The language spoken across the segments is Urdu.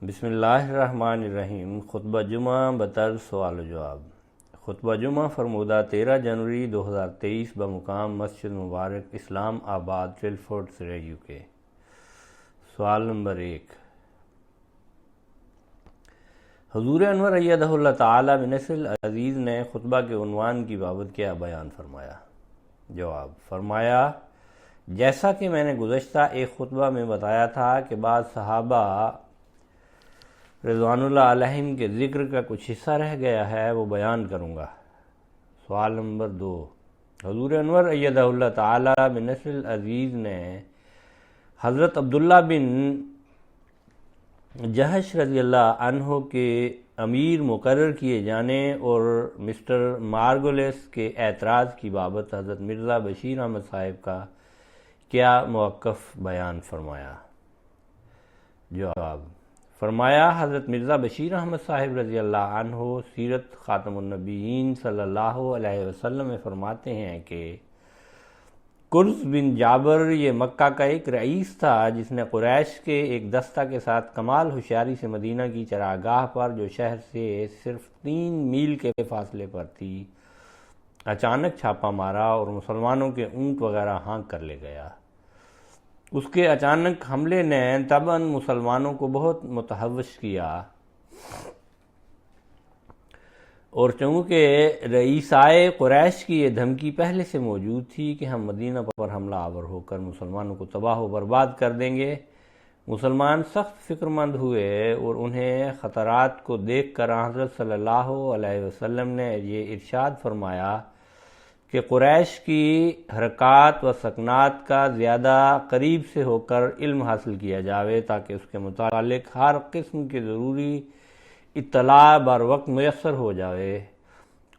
بسم اللہ الرحمن الرحیم۔ خطبہ جمعہ بطرز سوال و جواب۔ خطبہ جمعہ فرمودہ 13 جنوری 2023 بمقام مسجد مبارک اسلام آباد ٹریلفورڈ سرے UK۔ سوال نمبر 1، حضور انور ایدہ اللہ تعالی بنصر العزیز نے خطبہ کے عنوان کی بابت کیا بیان فرمایا؟ جواب، فرمایا جیسا کہ میں نے گزشتہ ایک خطبہ میں بتایا تھا کہ بعض صحابہ رضوان اللہ علیہم کے ذکر کا کچھ حصہ رہ گیا ہے، وہ بیان کروں گا۔ سوال نمبر 2، حضور انور ایدہ اللہ تعالی بنصر العزیز نے حضرت عبداللہ بن جہش رضی اللہ عنہ کے امیر مقرر کیے جانے اور مسٹر مارگولیس کے اعتراض کی بابت حضرت مرزا بشیر احمد صاحب کا کیا موقف بیان فرمایا؟ جواب، فرمایا حضرت مرزا بشیر احمد صاحب رضی اللہ عنہ سیرت خاتم النبیین صلی اللہ علیہ وسلم میں فرماتے ہیں کہ کرز بن جابر یہ مکہ کا ایک رئیس تھا جس نے قریش کے ایک دستہ کے ساتھ کمال ہوشیاری سے مدینہ کی چراگاہ پر، جو شہر سے صرف 3 میل کے فاصلے پر تھی، اچانک چھاپا مارا اور مسلمانوں کے اونٹ وغیرہ ہانک کر لے گیا۔ اس کے اچانک حملے نے طبعاً مسلمانوں کو بہت متحوش کیا، اور چونکہ رئیسائے قریش کی یہ دھمکی پہلے سے موجود تھی کہ ہم مدینہ پر حملہ آور ہو کر مسلمانوں کو تباہ و برباد کر دیں گے، مسلمان سخت فکر مند ہوئے اور انہیں خطرات کو دیکھ کر حضرت صلی اللہ علیہ وسلم نے یہ ارشاد فرمایا کہ قریش کی حرکات و سکنات کا زیادہ قریب سے ہو کر علم حاصل کیا جاوے تاکہ اس کے متعلق ہر قسم کی ضروری اطلاع بر وقت میسر ہو جاوے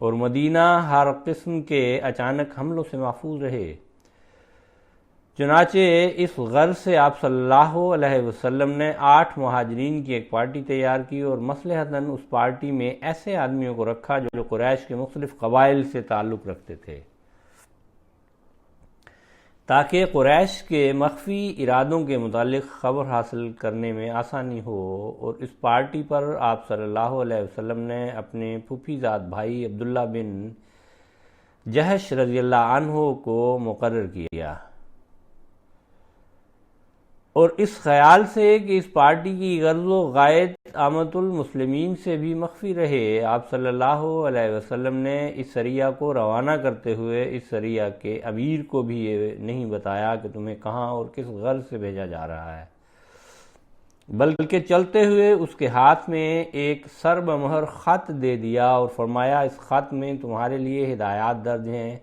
اور مدینہ ہر قسم کے اچانک حملوں سے محفوظ رہے۔ چنانچہ اس غرض سے آپ صلی اللہ علیہ وسلم نے 8 مہاجرین کی ایک پارٹی تیار کی اور مصلحتاً اس پارٹی میں ایسے آدمیوں کو رکھا جو قریش کے مختلف قبائل سے تعلق رکھتے تھے، تاکہ قریش کے مخفی ارادوں کے متعلق خبر حاصل کرنے میں آسانی ہو، اور اس پارٹی پر آپ صلی اللہ علیہ وسلم نے اپنے پھوپھی زاد بھائی عبداللہ بن جہش رضی اللہ عنہ کو مقرر کیا، اور اس خیال سے کہ اس پارٹی کی غرض و غایت عامت المسلمین سے بھی مخفی رہے، آپ صلی اللہ علیہ وسلم نے اس سریہ کو روانہ کرتے ہوئے اس سریہ کے امیر کو بھی یہ نہیں بتایا کہ تمہیں کہاں اور کس غرض سے بھیجا جا رہا ہے، بلکہ چلتے ہوئے اس کے ہاتھ میں ایک سر بمہر خط دے دیا اور فرمایا اس خط میں تمہارے لیے ہدایات درج ہیں،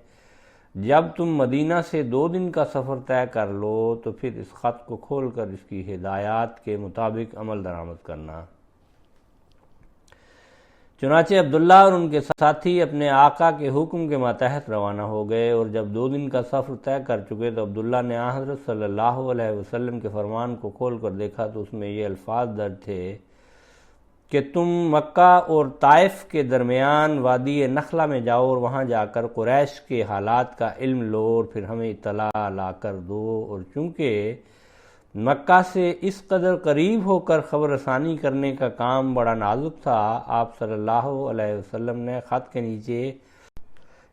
جب تم مدینہ سے 2 دن کا سفر طے کر لو تو پھر اس خط کو کھول کر اس کی ہدایات کے مطابق عمل درآمد کرنا۔ چنانچہ عبداللہ اور ان کے ساتھی اپنے آقا کے حکم کے ماتحت روانہ ہو گئے، اور جب 2 دن کا سفر طے کر چکے تو عبداللہ نے حضرت صلی اللہ علیہ وسلم کے فرمان کو کھول کر دیکھا تو اس میں یہ الفاظ درج تھے کہ تم مکہ اور طائف کے درمیان وادی نخلہ میں جاؤ اور وہاں جا کر قریش کے حالات کا علم لو اور پھر ہمیں اطلاع لا کر دو، اور چونکہ مکہ سے اس قدر قریب ہو کر خبر رسانی کرنے کا کام بڑا نازک تھا، آپ صلی اللہ علیہ وسلم نے خط کے نیچے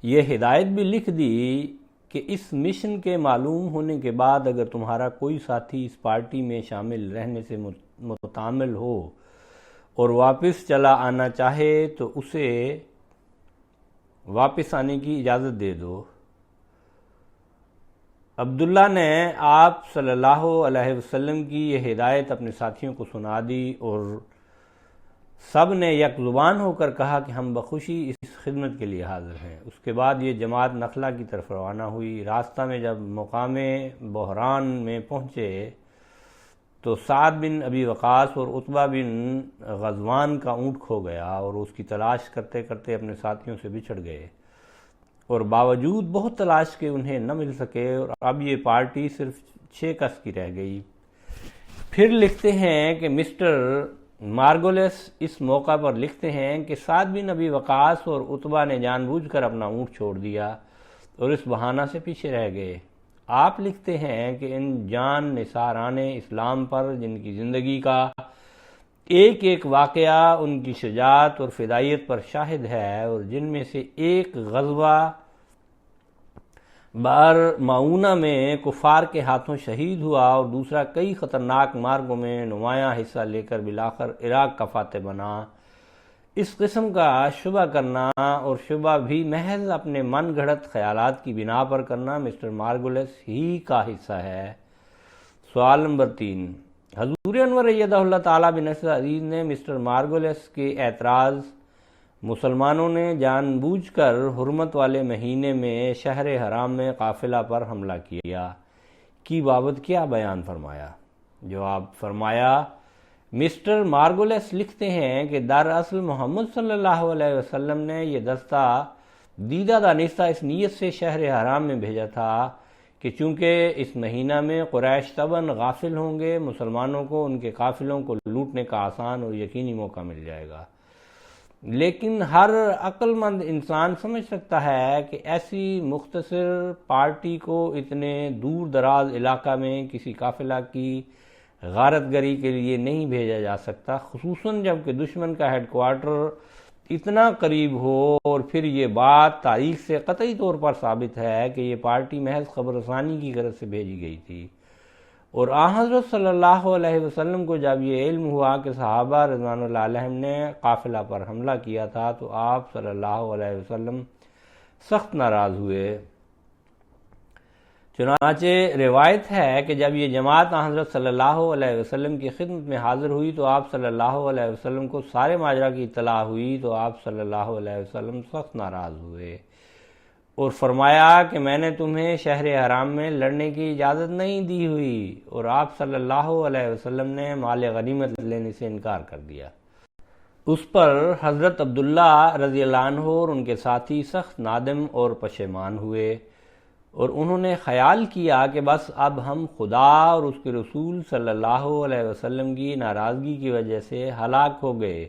یہ ہدایت بھی لکھ دی کہ اس مشن کے معلوم ہونے کے بعد اگر تمہارا کوئی ساتھی اس پارٹی میں شامل رہنے سے متعامل ہو اور واپس چلا آنا چاہے تو اسے واپس آنے کی اجازت دے دو۔ عبداللہ نے آپ صلی اللہ علیہ وسلم کی یہ ہدایت اپنے ساتھیوں کو سنا دی، اور سب نے یک زبان ہو کر کہا کہ ہم بخوشی اس خدمت کے لیے حاضر ہیں۔ اس کے بعد یہ جماعت نخلہ کی طرف روانہ ہوئی۔ راستہ میں جب مقام بحران میں پہنچے تو سعد بن ابی وقاص اور عتبہ بن غزوان کا اونٹ کھو گیا، اور اس کی تلاش کرتے کرتے اپنے ساتھیوں سے بچھڑ گئے، اور باوجود بہت تلاش کے انہیں نہ مل سکے، اور اب یہ پارٹی صرف 6 کس کی رہ گئی۔ پھر لکھتے ہیں کہ مسٹر مارگولیس اس موقع پر لکھتے ہیں کہ سعد بن ابی وقاص اور عتبہ نے جان بوجھ کر اپنا اونٹ چھوڑ دیا اور اس بہانہ سے پیچھے رہ گئے۔ آپ لکھتے ہیں کہ ان جان نثاران اسلام پر جن کی زندگی کا ایک ایک واقعہ ان کی شجاعت اور فدائیت پر شاہد ہے، اور جن میں سے ایک غزوہ بار معونہ میں کفار کے ہاتھوں شہید ہوا، اور دوسرا کئی خطرناک مارگوں میں نمایاں حصہ لے کر بالآخر عراق کا فاتح بنا۔ اس قسم کا شبہ کرنا، اور شبہ بھی محض اپنے من گھڑت خیالات کی بنا پر کرنا، مسٹر مارگولس ہی کا حصہ ہے۔ سوال نمبر 3، حضور انور ایدہ اللہ تعالیٰ بنصر عزیز نے مسٹر مارگولس کے اعتراض مسلمانوں نے جان بوجھ کر حرمت والے مہینے میں شہر حرام میں قافلہ پر حملہ کیا کی بابت کیا بیان فرمایا؟ جواب فرمایا، مسٹر مارگولس لکھتے ہیں کہ دراصل محمد صلی اللہ علیہ وسلم نے یہ دستہ دیدہ دانستہ اس نیت سے شہر حرام میں بھیجا تھا کہ چونکہ اس مہینہ میں قریش طبعاً غافل ہوں گے، مسلمانوں کو ان کے قافلوں کو لوٹنے کا آسان اور یقینی موقع مل جائے گا۔ لیکن ہر عقل مند انسان سمجھ سکتا ہے کہ ایسی مختصر پارٹی کو اتنے دور دراز علاقہ میں کسی قافلہ کی غارت گری کے لیے نہیں بھیجا جا سکتا، خصوصاً جب کہ دشمن کا ہیڈ کوارٹر اتنا قریب ہو، اور پھر یہ بات تاریخ سے قطعی طور پر ثابت ہے کہ یہ پارٹی محض خبر رسانی کی غرض سے بھیجی گئی تھی۔ اور حضرت صلی اللہ علیہ وسلم کو جب یہ علم ہوا کہ صحابہ رضوان اللہ علیہم نے قافلہ پر حملہ کیا تھا تو آپ صلی اللہ علیہ وسلم سخت ناراض ہوئے۔ چنانچہ روایت ہے کہ جب یہ جماعت حضرت صلی اللہ علیہ وسلم کی خدمت میں حاضر ہوئی تو آپ صلی اللہ علیہ وسلم کو سارے ماجرا کی اطلاع ہوئی تو آپ صلی اللہ علیہ وسلم سخت ناراض ہوئے اور فرمایا کہ میں نے تمہیں شہر حرام میں لڑنے کی اجازت نہیں دی ہوئی، اور آپ صلی اللہ علیہ وسلم نے مال غنیمت لینے سے انکار کر دیا۔ اس پر حضرت عبداللہ رضی اللہ عنہ اور ان کے ساتھی سخت نادم اور پشیمان ہوئے، اور انہوں نے خیال کیا کہ بس اب ہم خدا اور اس کے رسول صلی اللہ علیہ وسلم کی ناراضگی کی وجہ سے ہلاک ہو گئے۔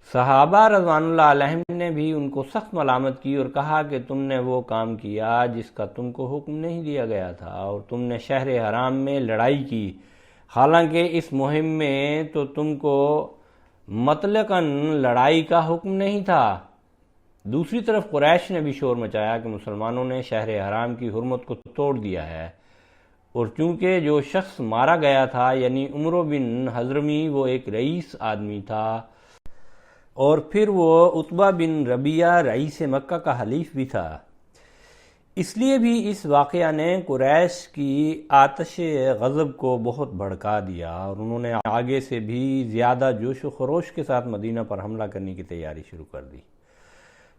صحابہ رضوان اللہ علیہم نے بھی ان کو سخت ملامت کی اور کہا کہ تم نے وہ کام کیا جس کا تم کو حکم نہیں دیا گیا تھا، اور تم نے شہر حرام میں لڑائی کی، حالانکہ اس مہم میں تو تم کو مطلقاً لڑائی کا حکم نہیں تھا۔ دوسری طرف قریش نے بھی شور مچایا کہ مسلمانوں نے شہر حرام کی حرمت کو توڑ دیا ہے، اور چونکہ جو شخص مارا گیا تھا یعنی عمرو بن حضرمی وہ ایک رئیس آدمی تھا، اور پھر وہ عتبہ بن ربیعہ رئیس مکہ کا حلیف بھی تھا، اس لیے بھی اس واقعہ نے قریش کی آتش غضب کو بہت بھڑکا دیا، اور انہوں نے آگے سے بھی زیادہ جوش و خروش کے ساتھ مدینہ پر حملہ کرنے کی تیاری شروع کر دی۔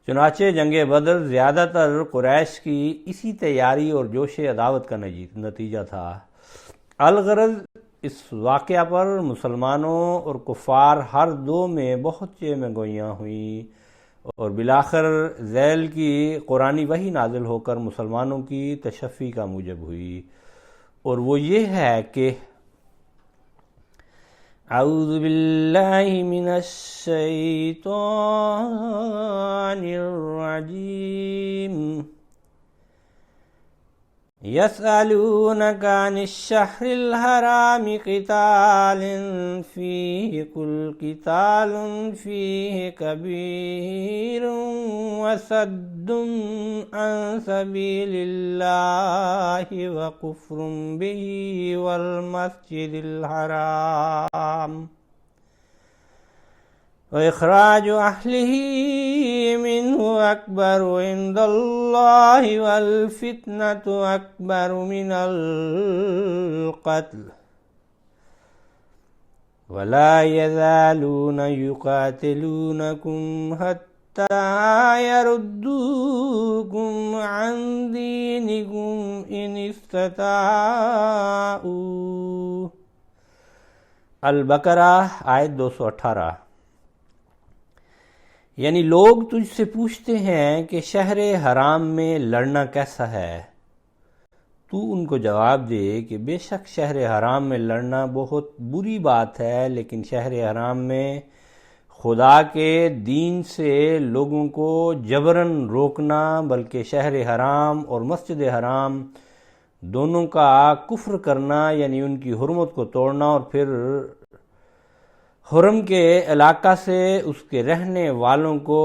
چنانچہ جنگ بدر زیادہ تر قریش کی اسی تیاری اور جوش عداوت کا نتیجہ تھا۔ الغرض اس واقعہ پر مسلمانوں اور کفار ہر دو میں بہت چیمیں گوئیاں ہوئیں، اور بالآخر ذیل کی قرآنی وحی نازل ہو کر مسلمانوں کی تشفی کا موجب ہوئی، اور وہ یہ ہے کہ اعوذ باللہ من الشیطان الرجیم یسألونک عن الشہر الحرام قتال فیہ قل قتال فیہ کبیر وصد عن سبیل اللہ وکفر بہ والمسجد الحرام وإخراج أهله منه أكبر عند الله والفتنة أكبر من القتل ولا يزالون يقاتلونكم حتى يردوكم عن دينكم إن استطاعوا۔ البقرہ آیت 218۔ یعنی لوگ تجھ سے پوچھتے ہیں کہ شہر حرام میں لڑنا کیسا ہے، تو ان کو جواب دے کہ بے شک شہر حرام میں لڑنا بہت بری بات ہے، لیکن شہر حرام میں خدا کے دین سے لوگوں کو جبراً روکنا، بلکہ شہر حرام اور مسجد حرام دونوں کا کفر کرنا یعنی ان کی حرمت کو توڑنا، اور پھر حرم کے علاقہ سے اس کے رہنے والوں کو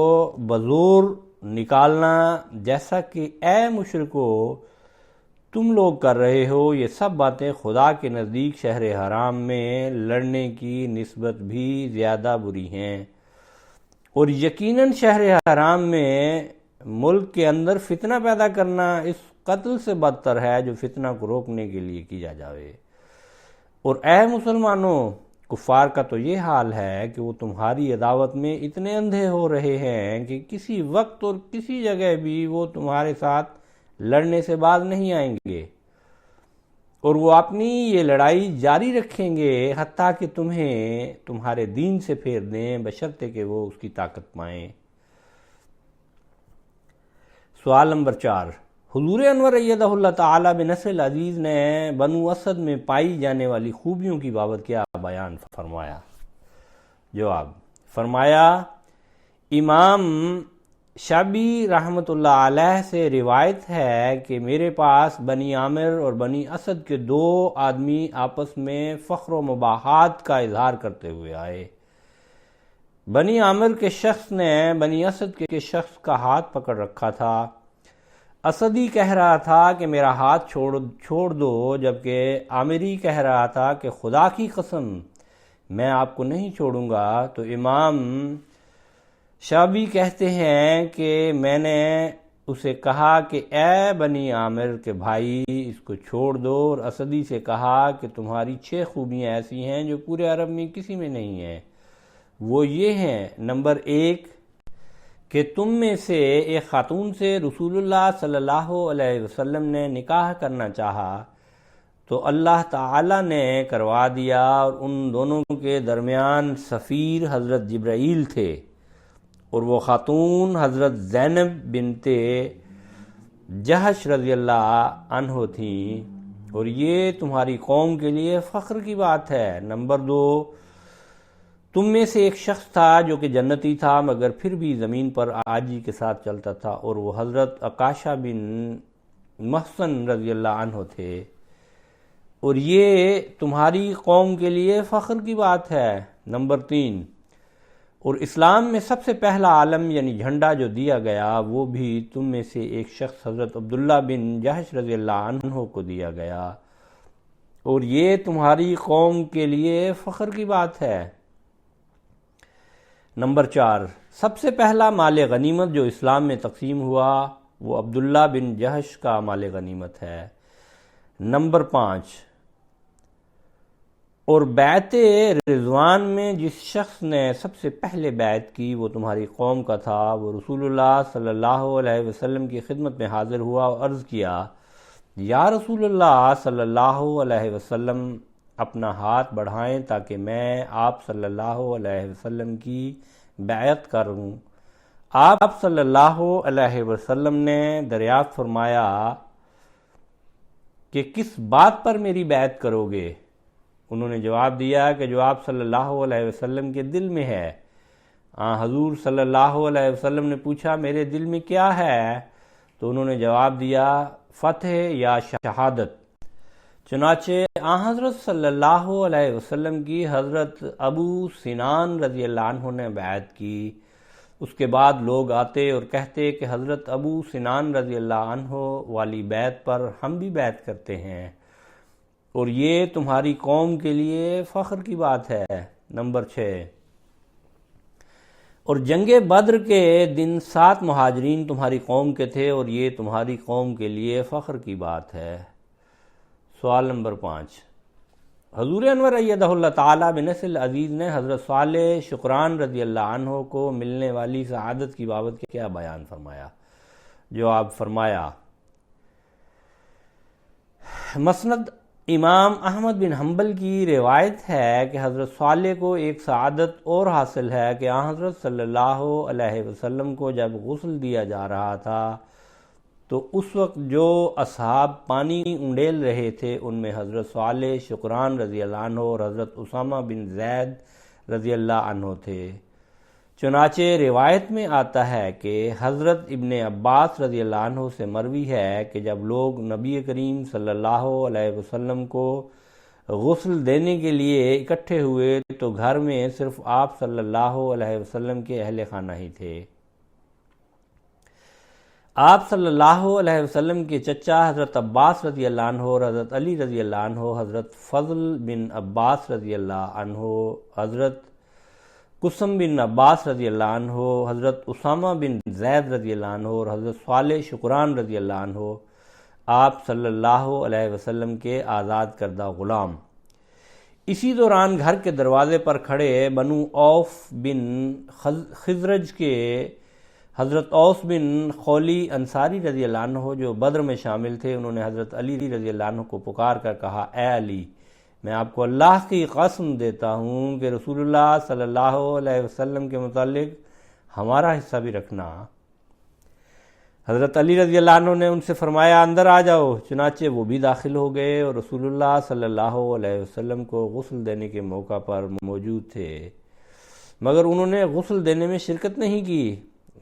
بزور نکالنا، جیسا کہ اے مشرکو تم لوگ کر رہے ہو، یہ سب باتیں خدا کے نزدیک شہر حرام میں لڑنے کی نسبت بھی زیادہ بری ہیں، اور یقیناً شہر حرام میں ملک کے اندر فتنہ پیدا کرنا اس قتل سے بدتر ہے جو فتنہ کو روکنے کے لیے کیا جاوے۔ اور اے مسلمانوں، کفار کا تو یہ حال ہے کہ وہ تمہاری عداوت میں اتنے اندھے ہو رہے ہیں کہ کسی وقت اور کسی جگہ بھی وہ تمہارے ساتھ لڑنے سے باز نہیں آئیں گے، اور وہ اپنی یہ لڑائی جاری رکھیں گے حتیٰ کہ تمہیں تمہارے دین سے پھیر دیں، بشرطے کہ وہ اس کی طاقت پائیں۔ سوال نمبر 4، حضور انور ایدہ اللہ تعالی بنصر العزیز نے بنو اسد میں پائی جانے والی خوبیوں کی بابت کیا بیان فرمایا؟ جواب، فرمایا امام شعبی رحمۃ اللہ علیہ سے روایت ہے کہ میرے پاس بنی عامر اور بنی اسد کے 2 آدمی آپس میں فخر و مباحات کا اظہار کرتے ہوئے آئے۔ بنی عامر کے شخص نے بنی اسد کے شخص کا ہاتھ پکڑ رکھا تھا۔ اسدی کہہ رہا تھا کہ میرا ہاتھ چھوڑ دو، جبکہ عامری کہہ رہا تھا کہ خدا کی قسم میں آپ کو نہیں چھوڑوں گا۔ تو امام شعبی کہتے ہیں کہ میں نے اسے کہا کہ اے بنی عامر کے بھائی اس کو چھوڑ دو، اور اسدی سے کہا کہ تمہاری 6 خوبیاں ایسی ہیں جو پورے عرب میں کسی میں نہیں ہیں، وہ یہ ہیں، نمبر 1 کہ تم میں سے ایک خاتون سے رسول اللہ صلی اللہ علیہ وسلم نے نکاح کرنا چاہا تو اللہ تعالی نے کروا دیا، اور ان دونوں کے درمیان سفیر حضرت جبرائیل تھے، اور وہ خاتون حضرت زینب بنت جہش رضی اللہ عنہ تھیں، اور یہ تمہاری قوم کے لیے فخر کی بات ہے۔ نمبر 2، تم میں سے ایک شخص تھا جو کہ جنتی تھا مگر پھر بھی زمین پر عاجزی کے ساتھ چلتا تھا، اور وہ حضرت عکاشہ بن محصن رضی اللہ عنہ تھے، اور یہ تمہاری قوم کے لیے فخر کی بات ہے۔ نمبر 3، اور اسلام میں سب سے پہلا عالم یعنی جھنڈا جو دیا گیا وہ بھی تم میں سے ایک شخص حضرت عبداللہ بن جہش رضی اللہ عنہ کو دیا گیا، اور یہ تمہاری قوم کے لیے فخر کی بات ہے۔ نمبر 4، سب سے پہلا مال غنیمت جو اسلام میں تقسیم ہوا وہ عبداللہ بن جہش کا مال غنیمت ہے۔ نمبر 5، اور بیعت رضوان میں جس شخص نے سب سے پہلے بیعت کی وہ تمہاری قوم کا تھا، وہ رسول اللہ صلی اللہ علیہ وسلم کی خدمت میں حاضر ہوا اور عرض کیا، یا رسول اللہ صلی اللہ علیہ وسلم اپنا ہاتھ بڑھائیں تاکہ میں آپ صلی اللہ علیہ وسلم کی بیعت کروں۔ آپ صلی اللہ علیہ وسلم نے دریافت فرمایا کہ کس بات پر میری بیعت کرو گے؟ انہوں نے جواب دیا کہ جو آپ صلی اللہ علیہ وسلم کے دل میں ہے۔ حضور صلی اللہ علیہ وسلم نے پوچھا میرے دل میں کیا ہے؟ تو انہوں نے جواب دیا فتح یا شہادت۔ چنانچہ حضرت صلی اللہ علیہ وسلم کی حضرت ابو سنان رضی اللہ عنہ نے بیعت کی۔ اس کے بعد لوگ آتے اور کہتے کہ حضرت ابو سنان رضی اللہ عنہ والی بیعت پر ہم بھی بیعت کرتے ہیں، اور یہ تمہاری قوم کے لیے فخر کی بات ہے۔ نمبر 6، اور جنگ بدر کے دن 7 مہاجرین تمہاری قوم کے تھے، اور یہ تمہاری قوم کے لیے فخر کی بات ہے۔ سوال نمبر 5، حضور انور ایدہ اللہ تعالی بنصر العزیز نے حضرت صالح شکران رضی اللہ عنہ کو ملنے والی سعادت کی بابت کیا بیان فرمایا؟ جواب، فرمایا مسند امام احمد بن حنبل کی روایت ہے کہ حضرت صالح کو ایک سعادت اور حاصل ہے کہ حضرت صلی اللہ علیہ وسلم کو جب غسل دیا جا رہا تھا تو اس وقت جو اصحاب پانی انڈیل رہے تھے ان میں حضرت صالح شکران رضی اللہ عنہ اور حضرت اسامہ بن زید رضی اللہ عنہ تھے۔ چنانچہ روایت میں آتا ہے کہ حضرت ابن عباس رضی اللہ عنہ سے مروی ہے کہ جب لوگ نبی کریم صلی اللہ علیہ وسلم کو غسل دینے کے لیے اکٹھے ہوئے تو گھر میں صرف آپ صلی اللہ علیہ وسلم کے اہل خانہ ہی تھے۔ آپ صلی اللہ علیہ وسلم کے چچا حضرت عباس رضی اللہ عنہ اور حضرت علی رضی اللہ عنہ، حضرت فضل بن عباس رضی اللہ عنہ، حضرت قسم بن عباس رضی اللہ عنہ، حضرت اسامہ بن زید رضی اللہ عنہ اور حضرت صالح شکران رضی اللہ عنہ آپ صلی اللہ علیہ وسلم کے آزاد کردہ غلام۔ اسی دوران گھر کے دروازے پر کھڑے بنو اوف بن خزرج کے حضرت اوس بن خولی انصاری رضی اللہ عنہ جو بدر میں شامل تھے، انہوں نے حضرت علی رضی اللہ عنہ کو پکار کر کہا، اے علی، میں آپ کو اللہ کی قسم دیتا ہوں کہ رسول اللہ صلی اللہ علیہ وسلم کے متعلق ہمارا حصہ بھی رکھنا۔ حضرت علی رضی اللہ عنہ نے ان سے فرمایا، اندر آ جاؤ۔ چنانچہ وہ بھی داخل ہو گئے اور رسول اللہ صلی اللہ علیہ وسلم کو غسل دینے کے موقع پر موجود تھے، مگر انہوں نے غسل دینے میں شرکت نہیں کی۔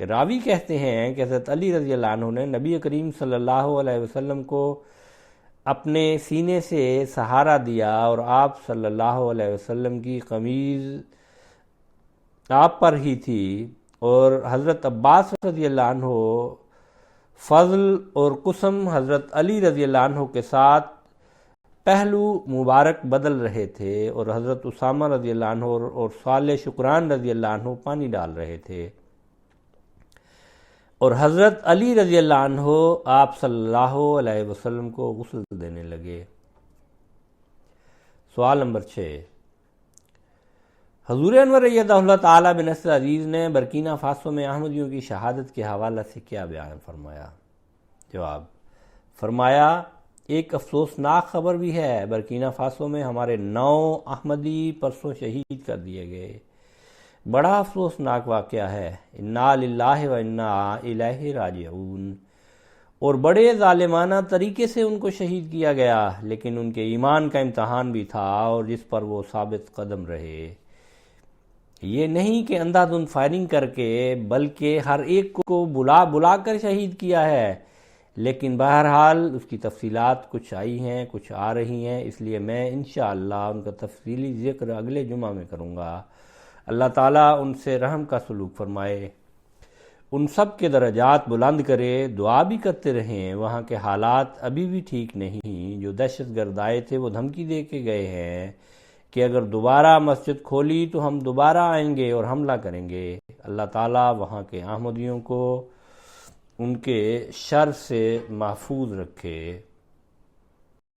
راوی کہتے ہیں کہ حضرت علی رضی اللہ عنہ نے نبی کریم صلی اللہ علیہ وسلم کو اپنے سینے سے سہارا دیا اور آپ صلی اللہ علیہ وسلم کی قمیض آپ پر ہی تھی، اور حضرت عباس رضی اللہ عنہ، فضل اور قسم حضرت علی رضی اللہ عنہ کے ساتھ پہلو مبارک بدل رہے تھے، اور حضرت اسامہ رضی اللہ عنہ اور صالح شکران رضی اللہ عنہ پانی ڈال رہے تھے، اور حضرت علی رضی اللہ عنہ آپ صلی اللہ علیہ وسلم کو غسل دینے لگے۔ سوال نمبر 6، حضور انور ایدہ اللہ تعالیٰ بنصر عزیز نے برکینا فاسو میں احمدیوں کی شہادت کے حوالہ سے کیا بیان فرمایا؟ جواب، فرمایا ایک افسوسناک خبر بھی ہے، برکینا فاسو میں ہمارے 9 احمدی پرسوں شہید کر دیے گئے۔ بڑا افسوسناک واقعہ ہے، انا للہ و انا الیہ راجعون، اور بڑے ظالمانہ طریقے سے ان کو شہید کیا گیا، لیکن ان کے ایمان کا امتحان بھی تھا اور جس پر وہ ثابت قدم رہے۔ یہ نہیں کہ اندھا دھند فائرنگ کر کے، بلکہ ہر ایک کو بلا بلا کر شہید کیا ہے، لیکن بہرحال اس کی تفصیلات کچھ آئی ہیں، کچھ آ رہی ہیں، اس لیے میں انشاءاللہ ان کا تفصیلی ذکر اگلے جمعہ میں کروں گا۔ اللہ تعالیٰ ان سے رحم کا سلوک فرمائے، ان سب کے درجات بلند کرے۔ دعا بھی کرتے رہیں، وہاں کے حالات ابھی بھی ٹھیک نہیں، جو دہشت گرد آئے تھے وہ دھمکی دے کے گئے ہیں کہ اگر دوبارہ مسجد کھولی تو ہم دوبارہ آئیں گے اور حملہ کریں گے۔ اللہ تعالیٰ وہاں کے احمدیوں کو ان کے شر سے محفوظ رکھے۔